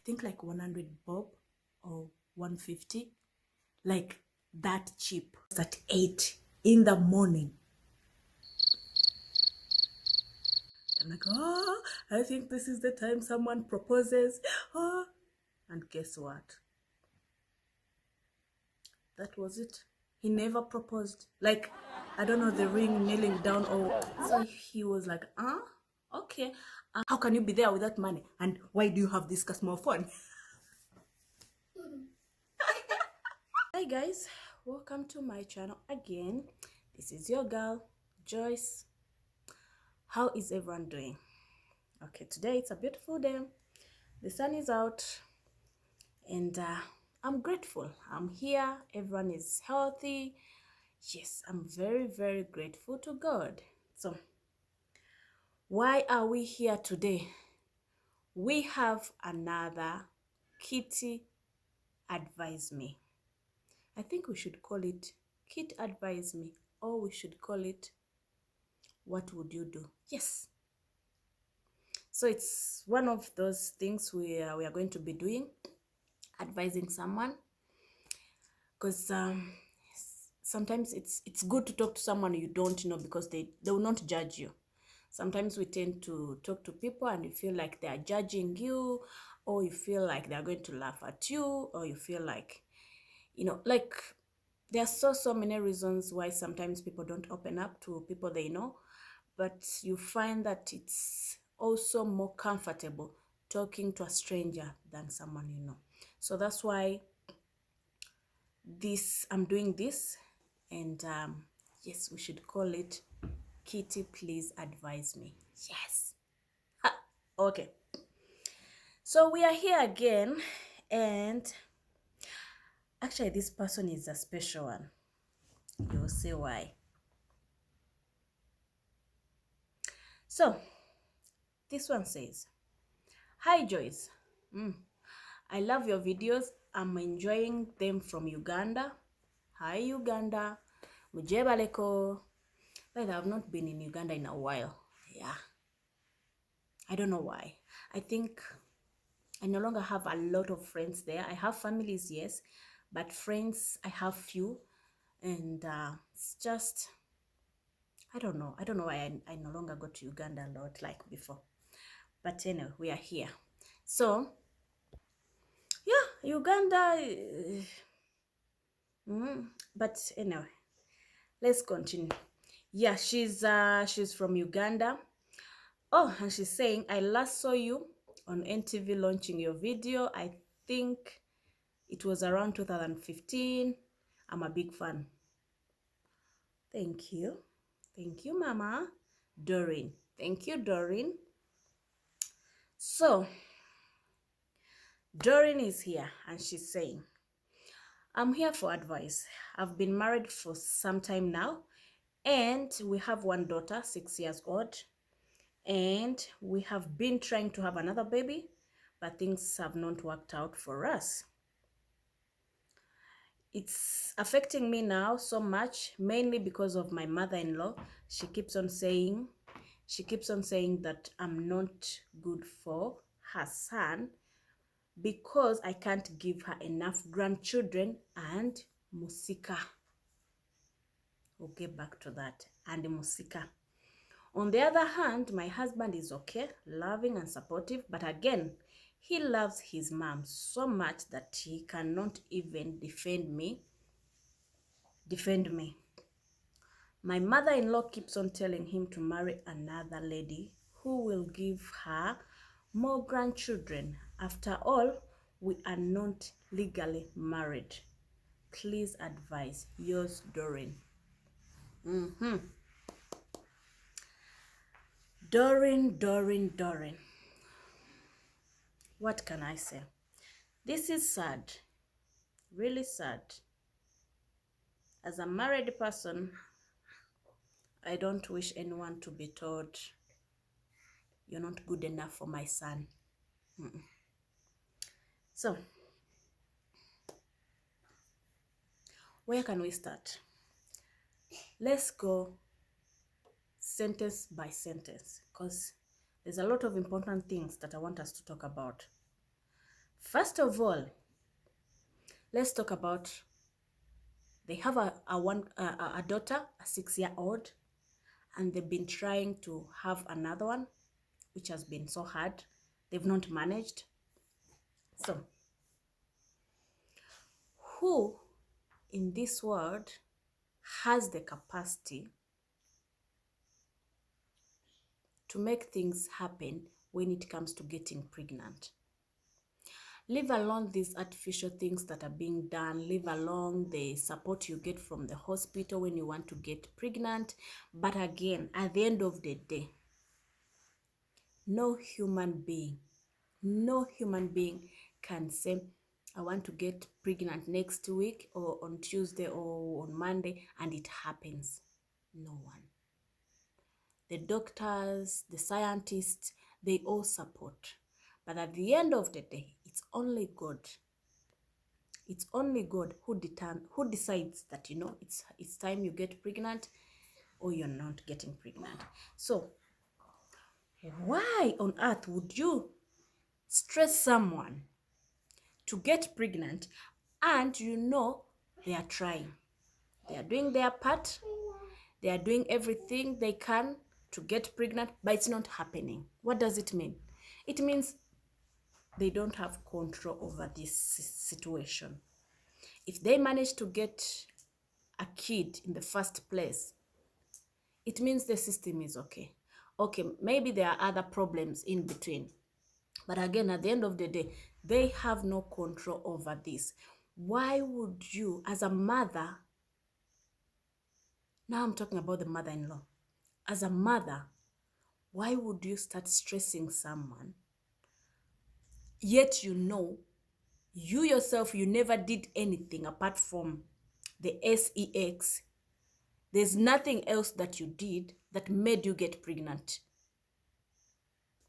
think like 100 bob or 150, like that cheap. At 8 in the morning. I'm like, oh, I think this is the time someone proposes. Oh, and guess what? That was it. He never proposed. Like, I don't know, the ring kneeling down, or so he was like, okay. How can you be there without money? And why do you have this small phone? Hi guys, welcome to my channel again. This is your girl, Joyce. How is everyone doing? Okay, today it's a beautiful day. The sun is out, and I'm grateful. I'm here. Everyone is healthy. Yes, I'm very, very grateful to God. So, why are we here today? We have another Kitty Advise Me. I think we should call it Kit Advise Me, or we should call it What Would You Do? Yes. So it's one of those things we are going to be doing, advising someone, because sometimes it's good to talk to someone you don't know, because they will not judge you. Sometimes we tend to talk to people and you feel like they are judging you, or you feel like they are going to laugh at you, or you feel like, like there are so many reasons why sometimes people don't open up to people they know, but you find that it's also more comfortable talking to a stranger than someone you know. So that's why I'm doing this, and yes, we should call it Kitty Please Advise Me. Yes. Okay, so we are here again, and actually this person is a special one. You'll see why. So this one says, hi Joyce, I love your videos. I'm enjoying them from Uganda. Hi Uganda, mujebaleko. But I've not been in Uganda in a while. Yeah, I don't know why. I think I no longer have a lot of friends there. I have families, yes, but friends I have few, and it's just, I don't know why I no longer go to Uganda a lot like before. But anyway, we are here. So yeah, Uganda. But anyway, let's continue. Yeah, she's from Uganda. Oh, and she's saying, I last saw you on NTV launching your video. I think it was around 2015. I'm a big fan. Thank you. Thank you, Mama. Doreen. Thank you, Doreen. So, Doreen is here and she's saying, I'm here for advice. I've been married for some time now, and we have one daughter, 6 years old, and we have been trying to have another baby, but things have not worked out for us. It's affecting me now so much, mainly because of my mother-in-law. She keeps on saying that I'm not good for her son because I can't give her enough grandchildren and musika. We'll get back to that. And musika. On the other hand, my husband is okay, loving and supportive, but again, he loves his mom so much that he cannot even defend me. My mother-in-law keeps on telling him to marry another lady who will give her more grandchildren. After all, we are not legally married. Please advise. Yours, Doreen. Doreen. What can I say? This is sad. Really sad. As a married person, I don't wish anyone to be told you're not good enough for my son. So, where can we start? Let's go sentence by sentence, because there's a lot of important things that I want us to talk about. First of all, let's talk about they have a daughter, a 6-year-old, and they've been trying to have another one, which has been so hard. They've not managed. So, who in this world has the capacity to make things happen when it comes to getting pregnant? Leave alone these artificial things that are being done. Leave alone the support you get from the hospital when you want to get pregnant. But again, at the end of the day, no human being can say, I want to get pregnant next week or on Tuesday or on Monday, and it happens. No one. The doctors, the scientists, they all support. But at the end of the day, it's only God. It's only God who decides that, it's time you get pregnant or you're not getting pregnant. So why on earth would you stress someone to get pregnant and they are trying? They are doing their part. They are doing everything they can to get pregnant, but it's not happening. What does it mean? It means they don't have control over this situation. If they manage to get a kid in the first place, it means the system is okay. Okay, maybe there are other problems in between. But again, at the end of the day, they have no control over this. Why would you, as a mother, now I'm talking about the mother-in-law, as a mother, why would you start stressing someone, yet you yourself, you never did anything apart from the sex? There's nothing else that you did that made you get pregnant.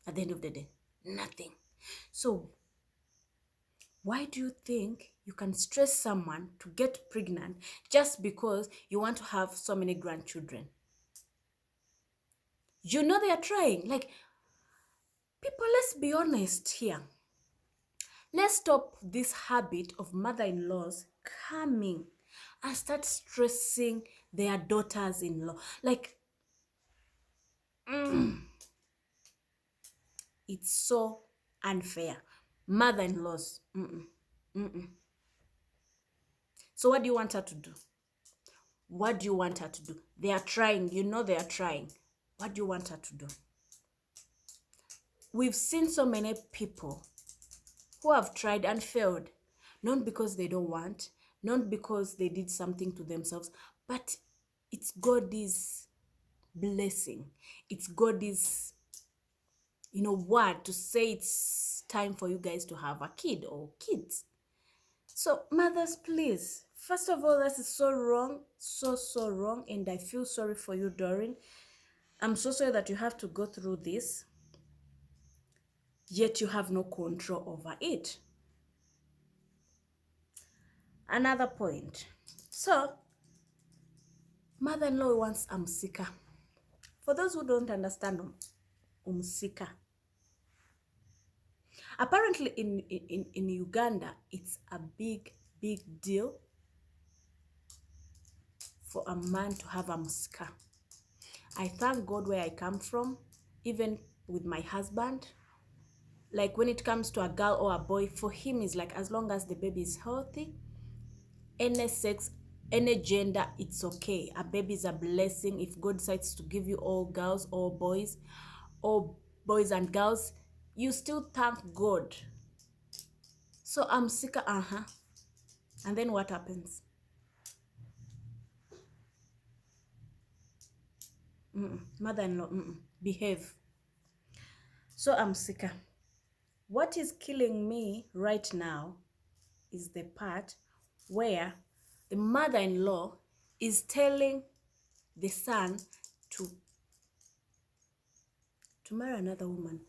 At the end of the day, nothing. So why do you think you can stress someone to get pregnant just because you want to have so many grandchildren? You know they are trying. Like, people, let's be honest here. Let's stop this habit of mother-in-laws coming and start stressing their daughters-in-law. Like, it's so unfair. Mother-in-laws. So what do you want her to do? What do you want her to do? They are trying. You know they are trying. What do you want her to do? We've seen so many people who have tried and failed. Not because they don't want, not because they did something to themselves, but it's God's blessing. It's God's, word to say it's time for you guys to have a kid or kids. So mothers, please, first of all, this is so wrong, so wrong, and I feel sorry for you, Doreen. I'm so sorry that you have to go through this, yet you have no control over it. Another point. So, mother-in-law wants umsika. For those who don't understand umsika, apparently in Uganda, it's a big deal for a man to have umsika. I thank God where I come from, even with my husband. Like, when it comes to a girl or a boy, for him is like, as long as the baby is healthy, any sex, any gender, it's okay. A baby is a blessing. If God decides to give you all girls or boys and girls, you still thank God. So I'm sick. And then what happens? Mother-in-law, behave. So I'm sick. What is killing me right now is the part where the mother-in-law is telling the son to marry another woman.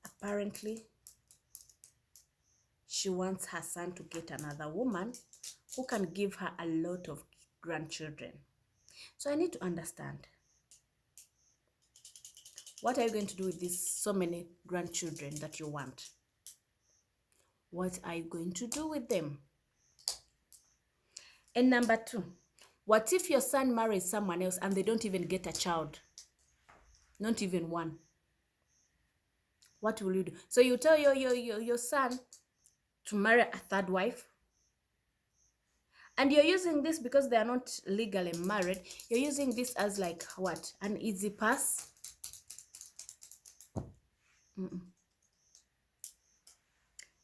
Apparently, she wants her son to get another woman who can give her a lot of grandchildren. So I need to understand, what are you going to do with these so many grandchildren that you want? What are you going to do with them? And number two, what if your son marries someone else and they don't even get a child? Not even one. What will you do? So you tell your son to marry a third wife, and you're using this because they are not legally married. You're using this as like what? An easy pass?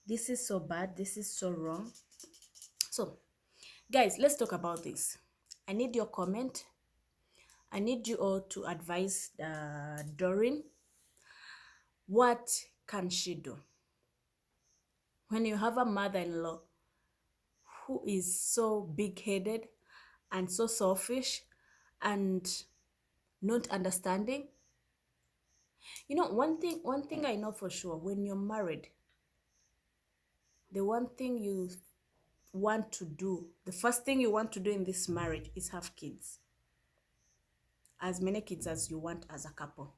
This is so bad. This is so wrong. So, guys, let's talk about this. I need your comment. I need you all to advise Doreen. What can she do? When you have a mother-in-law who is so big-headed and so selfish and not understanding. You know, one thing I know for sure, when you're married, the one thing you want to do, the first thing you want to do in this marriage is have kids. As many kids as you want as a couple.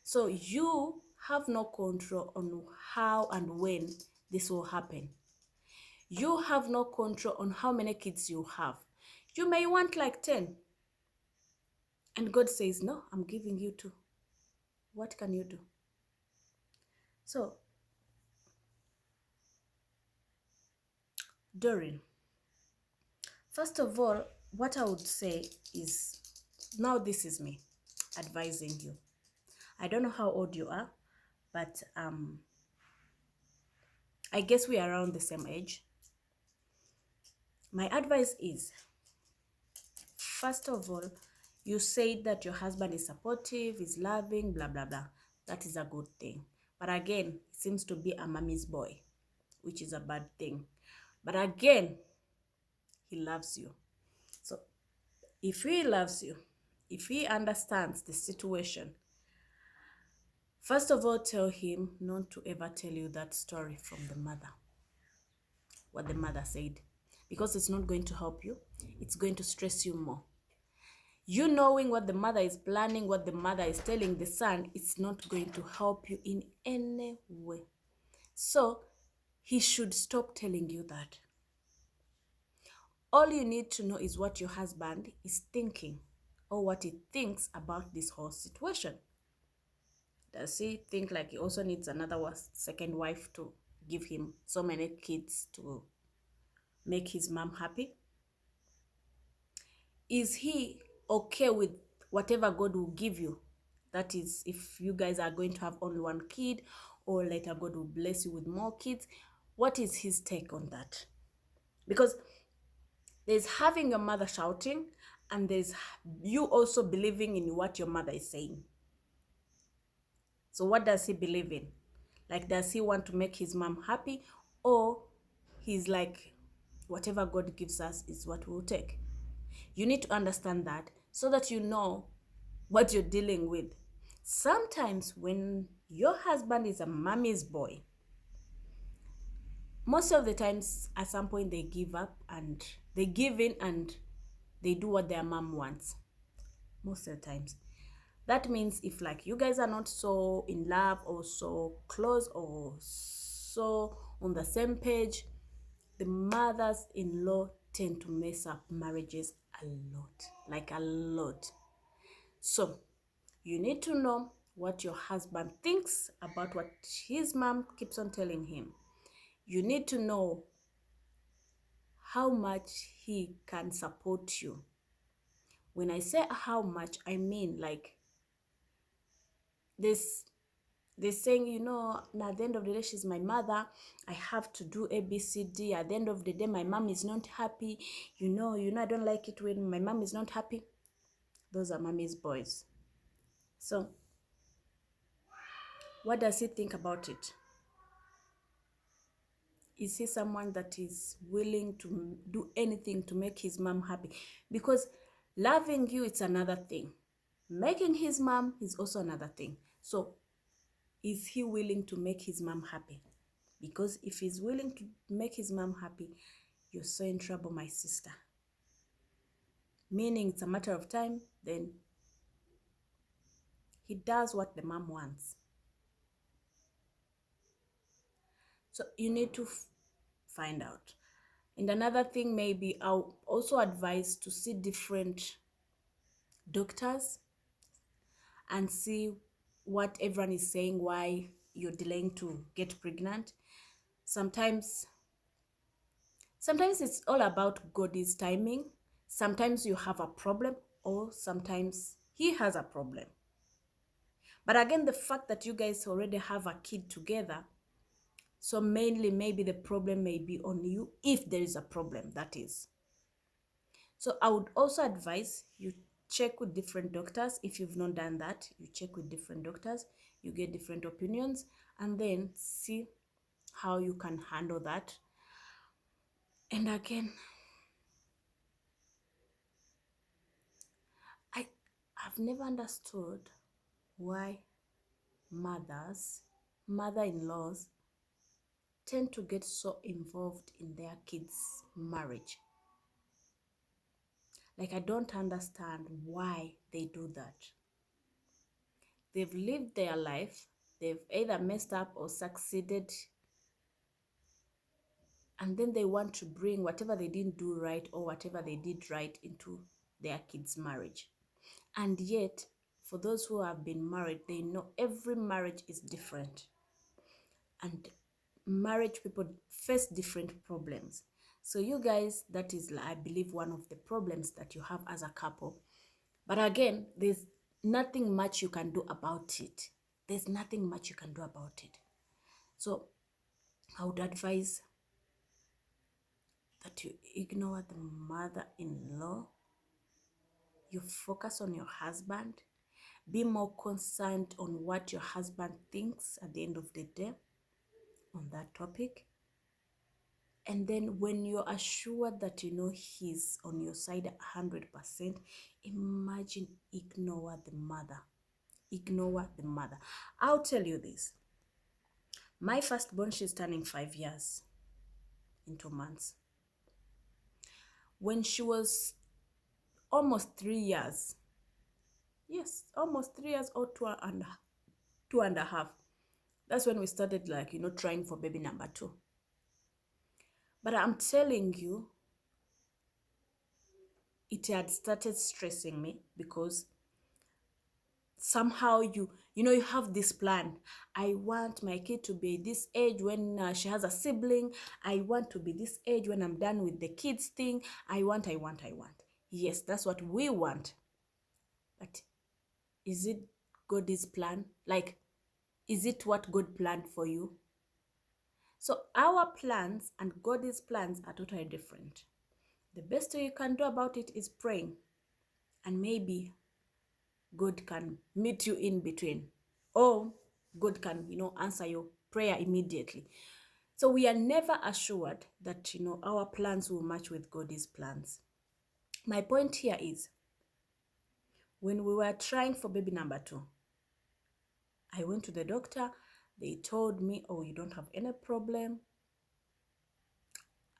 So you have no control on how and when this will happen. You have no control on how many kids you have. You may want like 10. And God says, no, I'm giving you 2. What can you do? So, Doreen, first of all, what I would say is, now this is me advising you. I don't know how old you are, but I guess we are around the same age. My advice is, first of all, you say that your husband is supportive, is loving, blah, blah, blah. That is a good thing. But again, he seems to be a mommy's boy, which is a bad thing. But again, he loves you. So if he loves you, if he understands the situation, first of all, tell him not to ever tell you that story from the mother, what the mother said, because it's not going to help you. It's going to stress you more. You knowing what the mother is planning, what the mother is telling the son, it's not going to help you in any way. So he should stop telling you that. All you need to know is what your husband is thinking, or what he thinks about this whole situation. Does he think like he also needs another second wife to give him so many kids to make his mom happy? Is he okay with whatever God will give you? That is, if you guys are going to have only one kid, or later God will bless you with more kids. What is his take on that? Because there's having your mother shouting, and there's you also believing in what your mother is saying. So what does he believe in? Like, does he want to make his mom happy, or he's like, whatever God gives us is what we'll take? You need to understand that so that you know what you're dealing with. Sometimes when your husband is a mommy's boy, most of the times at some point they give up and they give in and they do what their mom wants. Most of the times. That means if like you guys are not so in love or so close or so on the same page, the mothers-in-law tend to mess up marriages a lot, like a lot. So you need to know what your husband thinks about what his mom keeps on telling him. You need to know how much he can support you. When I say how much, I mean like this. They're saying, you know, at the end of the day, she's my mother. I have to do A, B, C, D. At the end of the day, my mom is not happy. You know, I don't like it when my mom is not happy. Those are mommy's boys. So, what does he think about it? Is he someone that is willing to do anything to make his mom happy? Because loving you, it's another thing. Making his mom is also another thing. So, is he willing to make his mom happy? Because if he's willing to make his mom happy, you're so in trouble, my sister. Meaning it's a matter of time, then he does what the mom wants. So you need to find out. And another thing, maybe I'll also advise to see different doctors and see what everyone is saying, why you're delaying to get pregnant. Sometimes it's all about God's timing. Sometimes you have a problem, or sometimes he has a problem. But again, the fact that you guys already have a kid together, so mainly maybe the problem may be on you, if there is a problem, that is. So I would also advise you check with different doctors. If you've not done that, you check with different doctors, you get different opinions, and then see how you can handle that. And again, I've never understood why mother-in-laws tend to get so involved in their kids' marriage. Like, I don't understand why they do that. They've lived their life, they've either messed up or succeeded, and then they want to bring whatever they didn't do right or whatever they did right into their kids' marriage. And yet, for those who have been married, they know every marriage is different. And marriage people face different problems. So you guys, that is, I believe, one of the problems that you have as a couple. But again, there's nothing much you can do about it. There's nothing much you can do about it. So I would advise that you ignore the mother-in-law. You focus on your husband. Be more concerned on what your husband thinks at the end of the day on that topic. And then when you're assured that you know he's on your side 100%, imagine ignore the mother. Ignore the mother. I'll tell you this. My firstborn, she's turning 5 years in 2 months. When she was almost 3 years, yes, almost 3 years or two and a half, that's when we started, like, you know, trying for baby number 2. But I'm telling you, it had started stressing me because somehow you know you have this plan. I want my kid to be this age when she has a sibling. I want to be this age when I'm done with the kids thing. I want. Yes, that's what we want. But is it God's plan? Like, is it what God planned for you? So our plans and God's plans are totally different. The best thing you can do about it is praying, and maybe God can meet you in between, or God can, you know, answer your prayer immediately. So we are never assured that, you know, our plans will match with God's plans. My point here is, when we were trying for baby number 2, I went to the doctor. They told me, oh, you don't have any problem.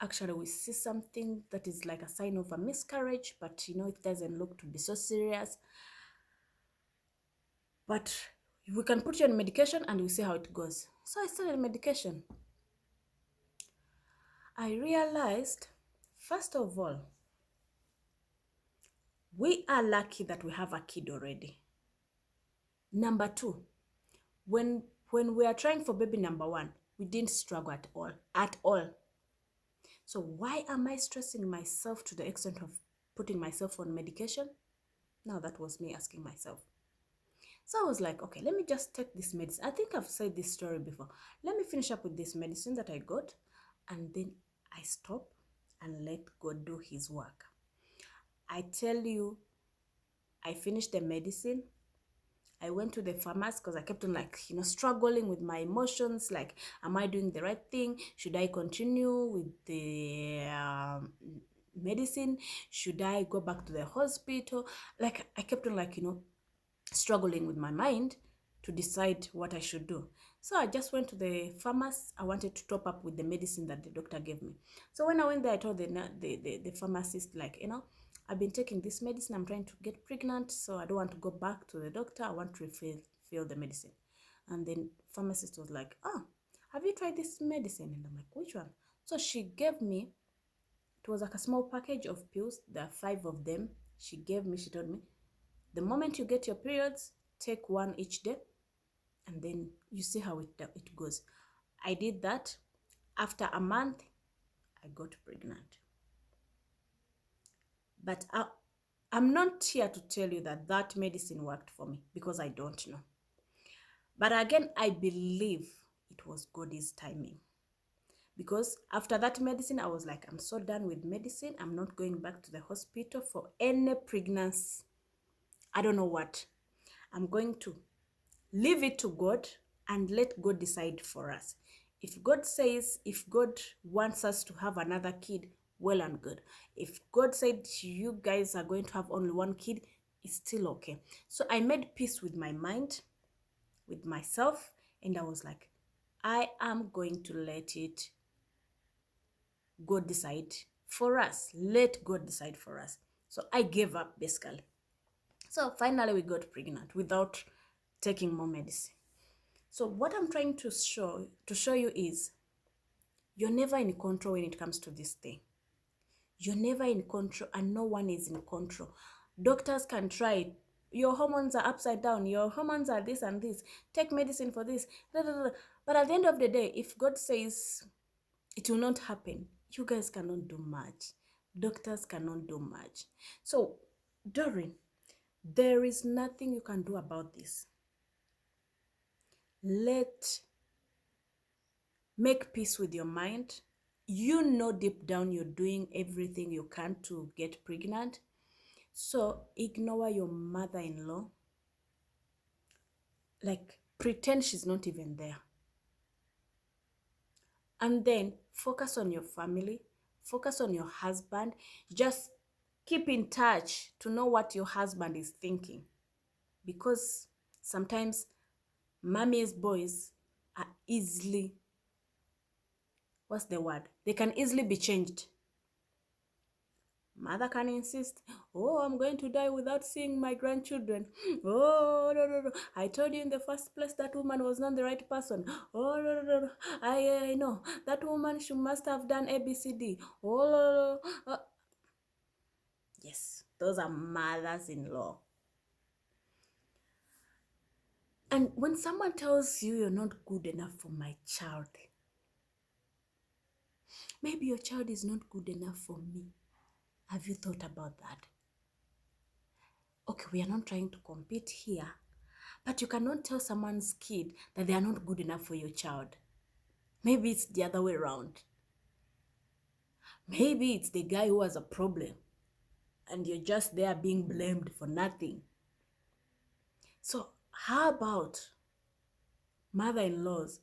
Actually, we see something that is like a sign of a miscarriage, but, you know, it doesn't look to be so serious. But we can put you on medication and we'll see how it goes. So I started medication. I realized, first of all, we are lucky that we have a kid already. Number 2, when we are trying for baby number 1, we didn't struggle at all. So why am I stressing myself to the extent of putting myself on medication? Now that was me asking myself. So I was like, okay, let me just take this medicine. I think I've said this story before. Let me finish up with this medicine that I got, and then I stop and let God do his work. I tell you, I finished the medicine. I went to the pharmacy because I kept on, like, you know, struggling with my emotions. Like, am I doing the right thing? Should I continue with the medicine? Should I go back to the hospital? Like, I kept on, like, you know, struggling with my mind to decide what I should do. So I just went to the pharmacy. I wanted to top up with the medicine that the doctor gave me. So when I went there, I told the pharmacist, like, you know, I've been taking this medicine. I'm trying to get pregnant, so I don't want to go back to the doctor. I want to refill the medicine. And then pharmacist was like, oh, have you tried this medicine? And I'm like, which one? So she gave me, it was like a small package of pills. There are 5 of them. She gave me, she told me, the moment you get your periods, take one each day, and then you see how it goes. I did that. After a month, I got pregnant. But I'm not here to tell you that that medicine worked for me, because I don't know. But again, I believe it was God's timing. Because after that medicine, I was like, I'm so done with medicine. I'm not going back to the hospital for any pregnancy. I don't know what. I'm going to leave it to God and let God decide for us. If God wants us to have another kid, well and good. If God said you guys are going to have only one kid, it's still okay. So I made peace with my mind, with myself, and I was like, I am going to let it God decide for us. Let God decide for us. So I gave up basically. So finally we got pregnant without taking more medicine. So what I'm trying to show you is you're never in control when it comes to this thing. You're never in control, and no one is in control. Doctors can try. Your hormones are upside down. Your hormones are this and this. Take medicine for this. But at the end of the day, if God says it will not happen, you guys cannot do much. Doctors cannot do much. So, Doreen, there is nothing you can do about this. Make peace with your mind. You know deep down you're doing everything you can to get pregnant. So ignore your mother-in-law. Like, pretend she's not even there. And then focus on your family. Focus on your husband. Just keep in touch to know what your husband is thinking. Because sometimes mommy's boys are easily, what's the word? They can easily be changed. Mother can insist, oh, I'm going to die without seeing my grandchildren. Oh, no. I told you in the first place that woman was not the right person. Oh, no. I know. That woman, she must have done ABCD. Oh, no. Yes, those are mothers-in-law. And when someone tells you you're not good enough for my child, maybe your child is not good enough for me. Have you thought about that? Okay, we are not trying to compete here, but you cannot tell someone's kid that they are not good enough for your child. Maybe it's the other way around. Maybe it's the guy who has a problem and you're just there being blamed for nothing. So how about mother-in-laws?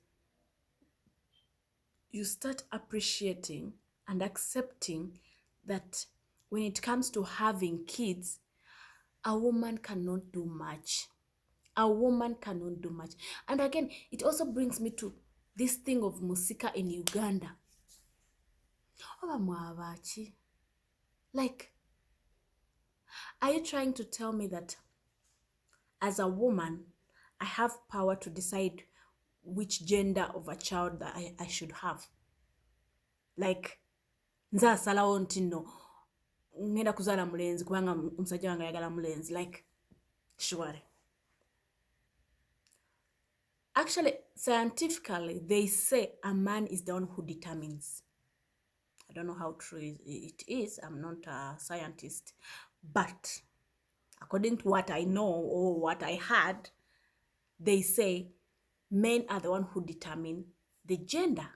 You start appreciating and accepting that when it comes to having kids, a woman cannot do much. A woman cannot do much. And again, it also brings me to this thing of musika in Uganda. Like, are you trying to tell me that as a woman, I have power to decide which gender of a child that I should have? Like, nzasalawo nti no ngenda kuzaala mulenzi kubanga omusajja wange ayagala mulenzi. Like, sure. Actually, scientifically, they say a man is the one who determines. I don't know how true it is. I'm not a scientist. But according to what I know or what I heard, they say men are the one who determine the gender.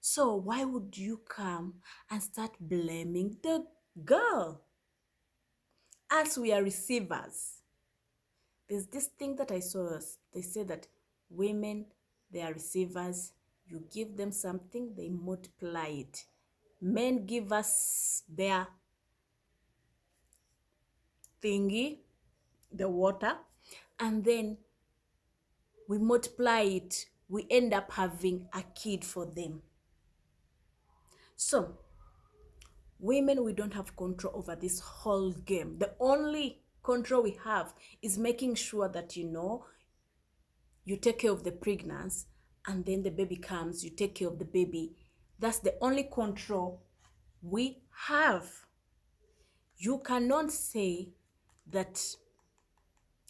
So why would you come and start blaming the girl? As we are receivers. There's this thing that I saw. They say that women, they are receivers. You give them something, they multiply it. Men give us their thingy, the water, and then we multiply it. We end up having a kid for them. So, women, we don't have control over this whole game. The only control we have is making sure that, you take care of the pregnancy, and then the baby comes, you take care of the baby That's the only control we have. You cannot say that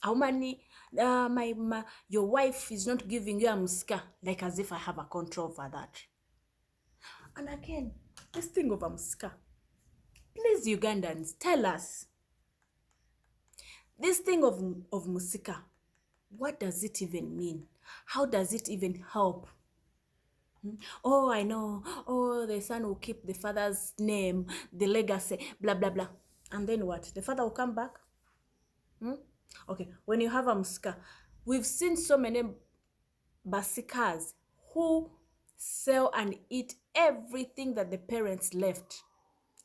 how many your wife is not giving you a muska, like as if I have a control over that. And again, this thing of a muska, please Ugandans, tell us this thing of musika, what does it even mean? How does it even help? Oh, I know. Oh, the son will keep the father's name, the legacy, blah, blah, blah. And then what? The father will come back? Okay, when you have a musika, we've seen so many basikas who sell and eat everything that the parents left.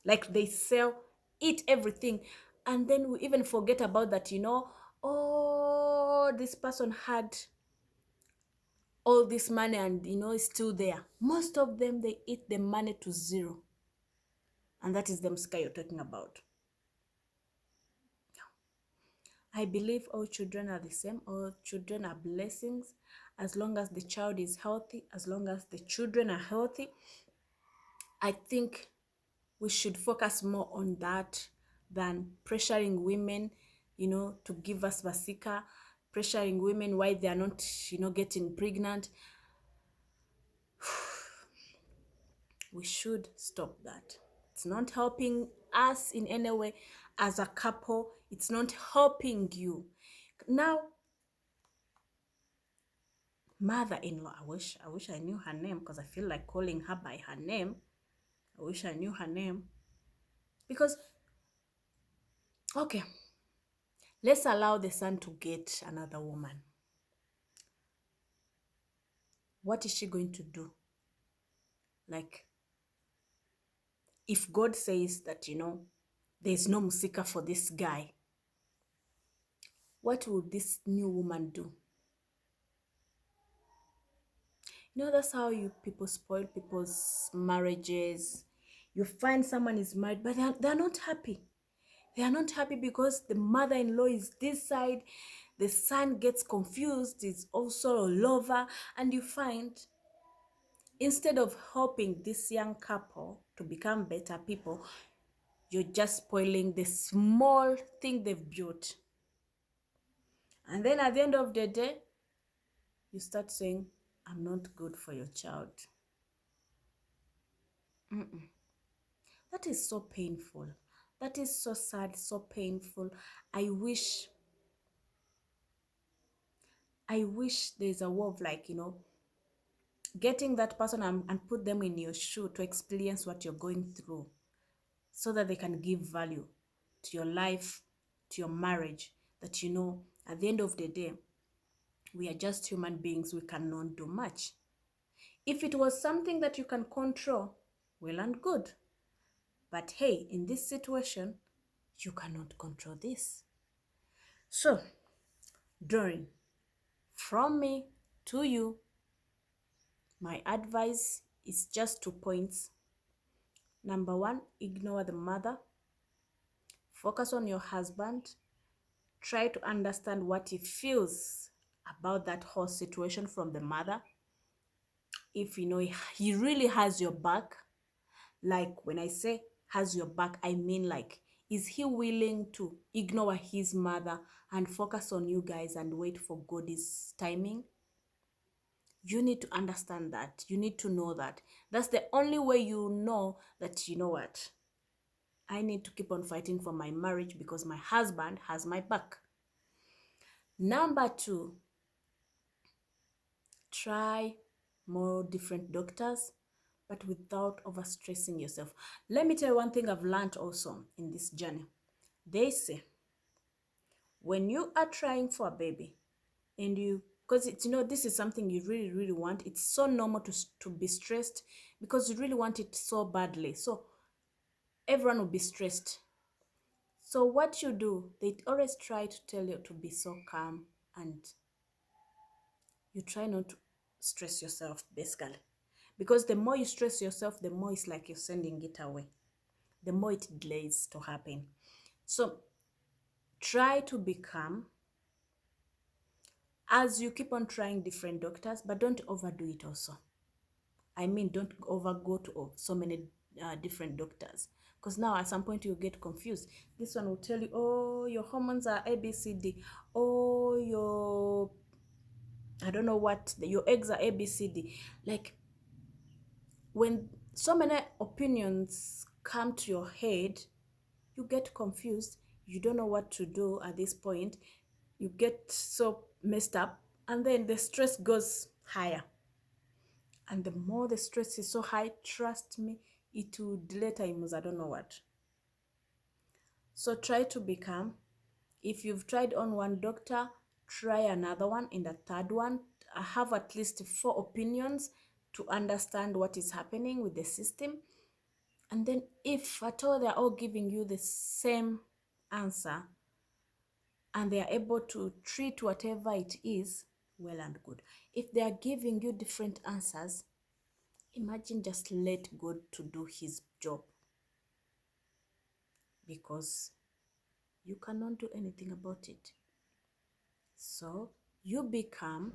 Like they sell, eat everything. And then we even forget about that, oh, this person had all this money and it's still there. Most of them, they eat the money to zero. And that is the msika you're talking about. I believe all children are the same. All children are blessings. As long as the child is healthy, as long as the children are healthy, I think we should focus more on that than pressuring women, to give us vasika, pressuring women why they are not, getting pregnant. We should stop that. It's not helping us in any way as a couple. It's not helping you. Now, mother-in-law, I wish I knew her name, because I feel like calling her by her name. I wish I knew her name. Because, okay, let's allow the son to get another woman. What is she going to do? Like, if God says that, there's no musika for this guy, what will this new woman do? That's how you people spoil people's marriages. You find someone is married, but they're not happy. They are not happy because the mother-in-law is this side, the son gets confused, is also a lover, and you find instead of helping this young couple to become better people, you're just spoiling the small thing they've built. And then at the end of the day, you start saying, I'm not good for your child. That is so painful. That is so sad, so painful. I wish there's a way of getting that person and put them in your shoe to experience what you're going through so that they can give value to your life, to your marriage, that at the end of the day, we are just human beings. We cannot do much. If it was something that you can control, well and good. But hey, in this situation, you cannot control this. So, Doreen, from me to you, my advice is just 2 points. Number one, ignore the mother. Focus on your husband. Try to understand what he feels about that whole situation from the mother. If he really has your back, like when I say has your back, I mean like, is he willing to ignore his mother and focus on you guys and wait for God's timing? You need to understand that. You need to know that. That's the only way you know that, what? I need to keep on fighting for my marriage because my husband has my back. Number two, try more different doctors, but without overstressing yourself. Let me tell you one thing I've learned also in this journey. They say, when you are trying for a baby and because it's, this is something you really, really want, it's so normal to be stressed because you really want it so badly. So everyone will be stressed. So what you do, they always try to tell you to be so calm and you try not to stress yourself, basically. Because the more you stress yourself, the more it's like you're sending it away. The more it delays to happen. So try to be calm as you keep on trying different doctors, but don't overdo it also. I mean, don't overgo to so many different doctors, because now at some point you get confused. This one will tell you, oh, your hormones are ABCD. Oh, your, I don't know what, your eggs are ABCD. Like, when so many opinions come to your head, you get confused. You don't know what to do at this point. You get so messed up, and then the stress goes higher. And the more the stress is so high, trust me, it will delay times. I don't know what. So try to be calm. If you've tried on one doctor, try another one. In the third one, have at least 4 opinions to understand what is happening with the system. And then if at all they're all giving you the same answer and they are able to treat whatever it is, well and good. If they are giving you different answers, imagine just let God to do his job, because you cannot do anything about it. So you be calm,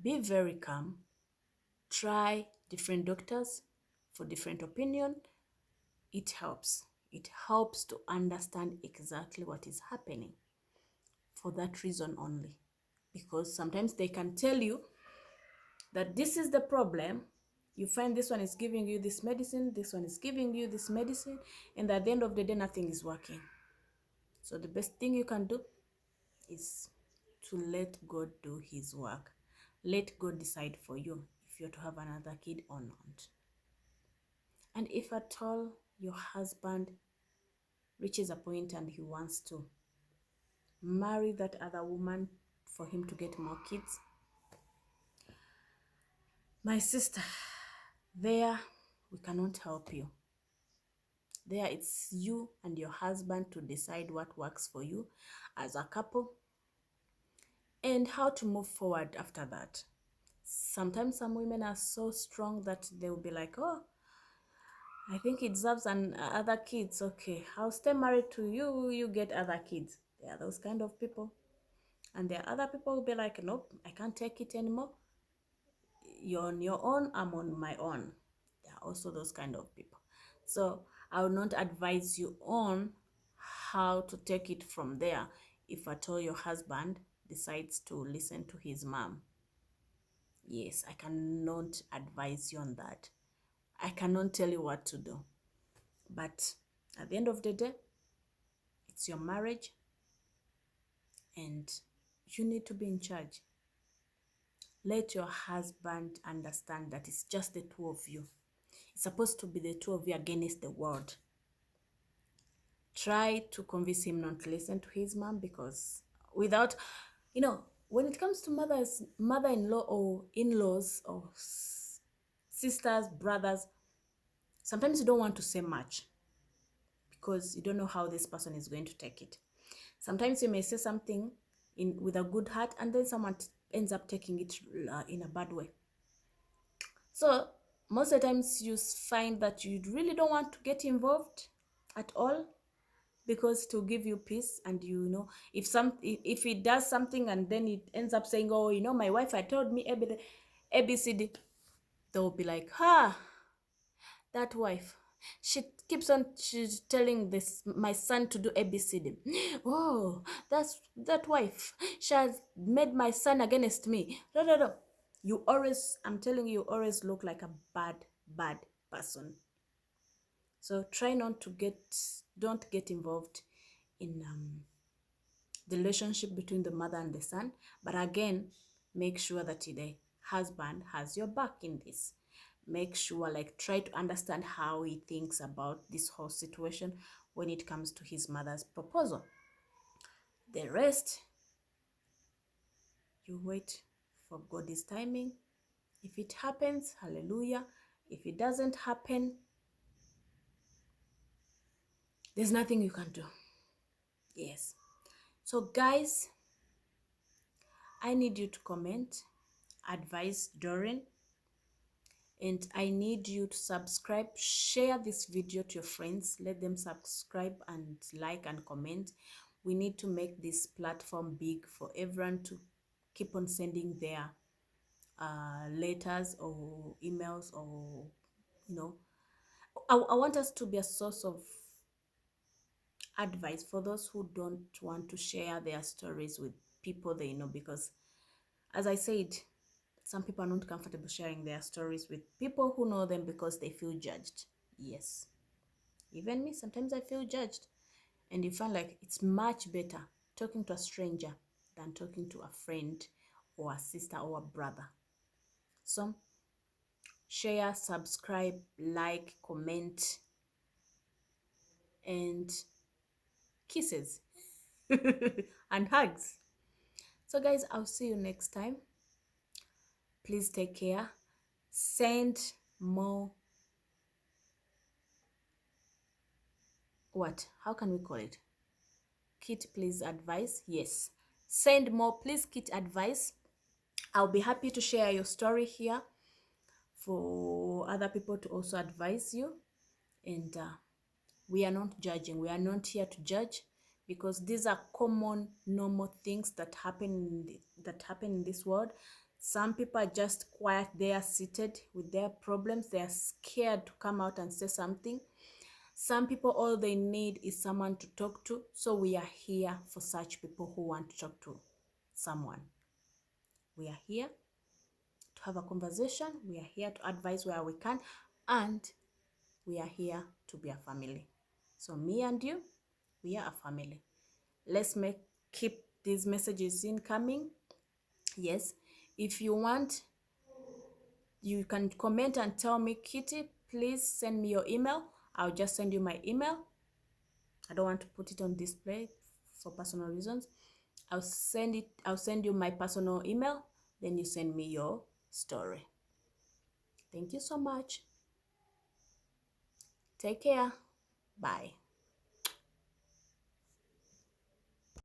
be very calm, try different doctors for different opinion. It helps. It helps to understand exactly what is happening for that reason only. Because sometimes they can tell you that this is the problem. You find this one is giving you this medicine, this one is giving you this medicine, and at the end of the day, nothing is working. So the best thing you can do is to let God do his work. Let God decide for you if you're to have another kid or not. And if at all your husband reaches a point and he wants to marry that other woman for him to get more kids, my sister, there we cannot help you. There it's you and your husband to decide what works for you as a couple and how to move forward after that. Sometimes some women are so strong that they will be like, oh, I think it deserves other kids. Okay, I'll stay married to you, you get other kids. There are those kind of people. And there are other people who will be like, nope, I can't take it anymore. You're on your own, I'm on my own. There are also those kind of people. So I will not advise you on how to take it from there if at all your husband decides to listen to his mom. Yes, I cannot advise you on that. I cannot tell you what to do. But at the end of the day, it's your marriage and you need to be in charge. Let your husband understand that it's just the two of you. It's supposed to be the two of you against the world. Try to convince him not to listen to his mom, because without, when it comes to mother-in-law or in-laws or sisters, brothers, sometimes you don't want to say much because you don't know how this person is going to take it. Sometimes you may say something with a good heart and then someone ends up taking it in a bad way. So most of the times you find that you really don't want to get involved at all, because it will give you peace. And if he does something and then it ends up saying, oh, my wife had told me ABCD, they'll be like, that wife, she's telling my son to do ABCD. Oh, that wife, she has made my son against me. No. I'm telling you, you always look like a bad person. So try don't get involved in the relationship between the mother and the son. But again, make sure that the husband has your back in this. Make sure, try to understand how he thinks about this whole situation when it comes to his mother's proposal. The rest, you wait for God's timing. If it happens, hallelujah. If it doesn't happen, there's nothing you can do. Yes. So guys, I need you to comment, advise Doreen, and I need you to subscribe. Share this video to your friends. Let them subscribe and like and comment. We need to make this platform big for everyone to keep on sending their letters or emails, or you know, I want us to be a source of advice for those who don't want to share their stories with people they know, because as I said, some people are not comfortable sharing their stories with people who know them because they feel judged. Yes, even me, sometimes I feel judged, and you find like it's much better talking to a stranger than talking to a friend or a sister or a brother. So share, subscribe, like, comment, and kisses and hugs. So guys, I'll see you next time. Please take care. Send more, what? How can we call it? Kit please advice. Yes. Send more please kit advice. I'll be happy to share your story here for other people to also advise you. And we are not judging. We are not here to judge, because these are common, normal things that happen in this world. Some people are just quiet. They are seated with their problems. They are scared to come out and say something. Some people, all they need is someone to talk to. So we are here for such people who want to talk to someone. We are here to have a conversation. We are here to advise where we can. And we are here to be a family. So me and you, we are a family. Let's keep these messages incoming. Yes, if you want, you can comment and tell me, Kitty, please send me your email. I'll just send you my email. I don't want to put it on display for personal reasons. I'll send you my personal email, then you send me your story. Thank you so much. Take care. Bye.